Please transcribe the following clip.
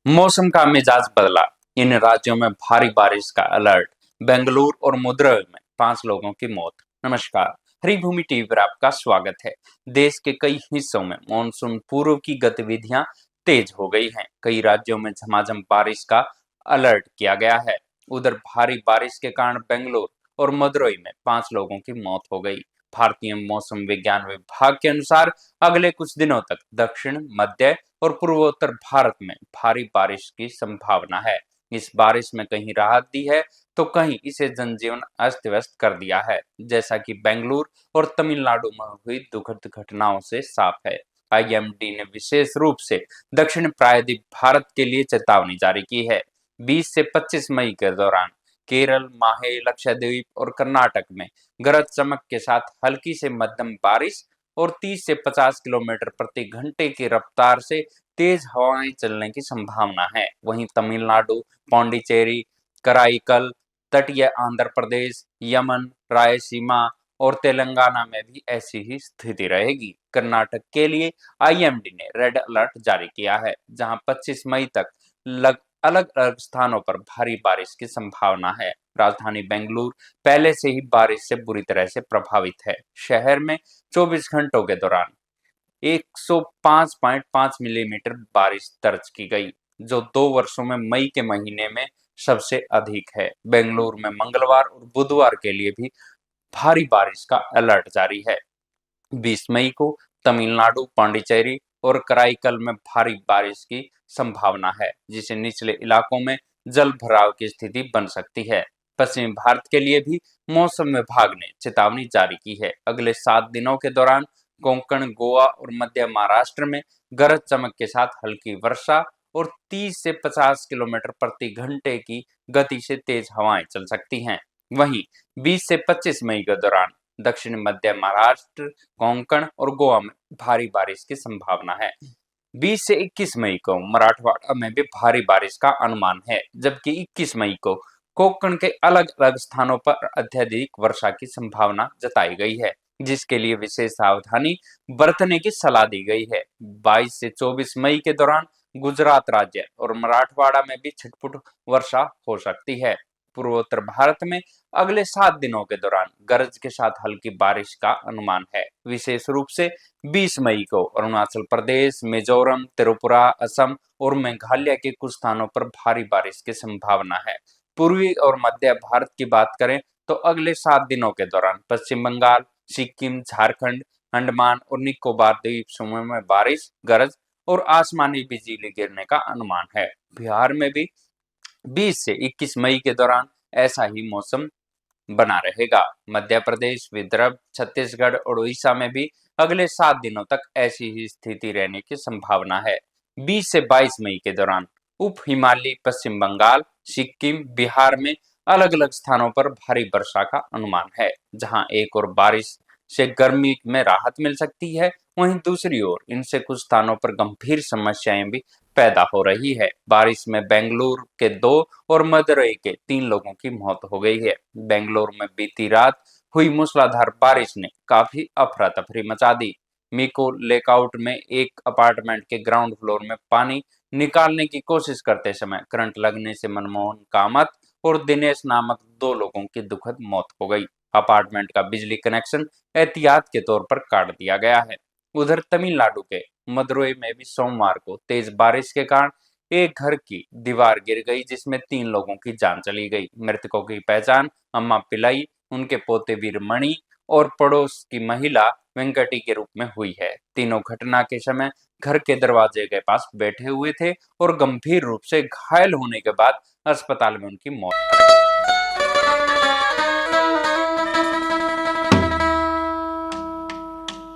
मौसम का मिजाज बदला। इन राज्यों में भारी बारिश का अलर्ट। बेंगलुरु और मदुरई में 5 लोगों की मौत। नमस्कार, हरिभूमि टीवी पर आपका स्वागत है। देश के कई हिस्सों में मानसून पूर्व की गतिविधियां तेज हो गई हैं। कई राज्यों में झमाझम बारिश का अलर्ट किया गया है। उधर भारी बारिश के कारण बेंगलुरु और मदुरई में 5 लोगों की मौत हो गई। भारतीय मौसम विज्ञान विभाग के अनुसार अगले कुछ दिनों तक दक्षिण, मध्य और पूर्वोत्तर भारत में भारी बारिश की संभावना है। इस बारिश में कहीं राहत दी है तो कहीं इसे जनजीवन अस्त व्यस्त कर दिया है, जैसा कि बेंगलुरु और तमिलनाडु में हुई दुखद घटनाओं से साफ है। आईएमडी ने विशेष रूप से दक्षिण प्रायद्वीप भारत के लिए चेतावनी जारी की है। 20 से 25 मई के दौरान केरल, माहे, लक्षद्वीप और कर्नाटक में गरज चमक के साथ हल्की से मध्यम बारिश और 30 से 50 किलोमीटर प्रति घंटे की रफ्तार से तेज हवाएं चलने की संभावना है। वहीं तमिलनाडु, पौंडीचेरी, कराईकल, तटीय आंध्र प्रदेश, यमन, रायसीमा और तेलंगाना में भी ऐसी ही स्थिति रहेगी। कर्नाटक के लिए आईएमडी ने रेड अलर्ट जारी किया है, जहां 25 मई तक अलग अलग स्थानों पर भारी बारिश की संभावना है। राजधानी बेंगलुरु पहले से ही बारिश से बुरी तरह से प्रभावित है। शहर में 24 घंटों के दौरान 105.5 मिलीमीटर बारिश दर्ज की गई, जो 2 वर्षों में मई के महीने में सबसे अधिक है। बेंगलुरु में मंगलवार और बुधवार के लिए भी भारी बारिश का अलर्ट जारी है। 20 मई को तमिलनाडु, पांडिचेरी और कराईकल में भारी बारिश की संभावना है, जिससे निचले इलाकों में जल भराव की स्थिति बन सकती है। पश्चिमी भारत के लिए भी मौसम विभाग ने चेतावनी जारी की है। अगले 7 दिनों के दौरान कोंकण, गोवा और मध्य महाराष्ट्र में गरज चमक के साथ हल्की वर्षा और 30 से 50 किलोमीटर प्रति घंटे की गति से तेज हवाएं चल सकती हैं। वहीं 20 से 25 मई के दौरान दक्षिण मध्य महाराष्ट्र, कोंकण और गोवा में भारी बारिश की संभावना है। 20 से 21 मई को मराठवाड़ा में भी भारी बारिश का अनुमान है, जबकि 21 मई को कोंकण के अलग अलग स्थानों पर अत्यधिक वर्षा की संभावना जताई गई है, जिसके लिए विशेष सावधानी बरतने की सलाह दी गई है। 22 से 24 मई के दौरान गुजरात राज्य और मराठवाड़ा में भी छिटपुट वर्षा हो सकती है। पूर्वोत्तर भारत में अगले 7 दिनों के दौरान गरज के साथ हल्की बारिश का अनुमान है। विशेष रूप से 20 मई को अरुणाचल प्रदेश, मिजोरम, त्रिपुरा, असम और मेघालय के कुछ स्थानों पर भारी बारिश की संभावना है। पूर्वी और मध्य भारत की बात करें तो अगले 7 दिनों के दौरान पश्चिम बंगाल, सिक्किम, झारखंड, अंडमान और निकोबार द्वीप समूह में बारिश, गरज और आसमानी बिजली गिरने का अनुमान है। बिहार में भी 20 से 21 मई के दौरान ऐसा ही मौसम बना रहेगा। मध्य प्रदेश, विदर्भ, छत्तीसगढ़ और उड़ीसा में भी अगले 7 दिनों तक ऐसी ही स्थिति रहने की संभावना है। 20 से 22 मई के दौरान उप हिमालयी पश्चिम बंगाल, सिक्किम, बिहार में अलग अलग स्थानों पर भारी वर्षा का अनुमान है, जहां एक और बारिश से गर्मी में राहत मिल सकती है। वहीं दूसरी ओर इनसे कुछ स्थानों पर गंभीर समस्याएं भी पैदा हो रही है। बारिश में बेंगलुरु के 2 और मदुरई के 3 लोगों की मौत हो गई है। बेंगलुरु में बीती रात हुई मूसलाधार बारिश ने काफी अफरा तफरी मचा दी। मिको लेकआउट में एक अपार्टमेंट के ग्राउंड फ्लोर में पानी निकालने की कोशिश करते समय करंट लगने से मनमोहन कामत और दिनेश नामक 2 लोगों की दुखद मौत हो गई। अपार्टमेंट का बिजली कनेक्शन एहतियात के तौर पर काट दिया गया है। उधर तमिलनाडु के मदुरई में भी सोमवार को तेज बारिश के कारण एक घर की दीवार गिर गई, जिसमें 3 लोगों की जान चली गई। मृतकों की पहचान अम्मा पिलाई, उनके पोते वीरमणि और पड़ोस की महिला वेंकटी के रूप में हुई है। तीनों घटना के समय घर के दरवाजे के पास बैठे हुए थे और गंभीर रूप से घायल होने के बाद अस्पताल में उनकी मौत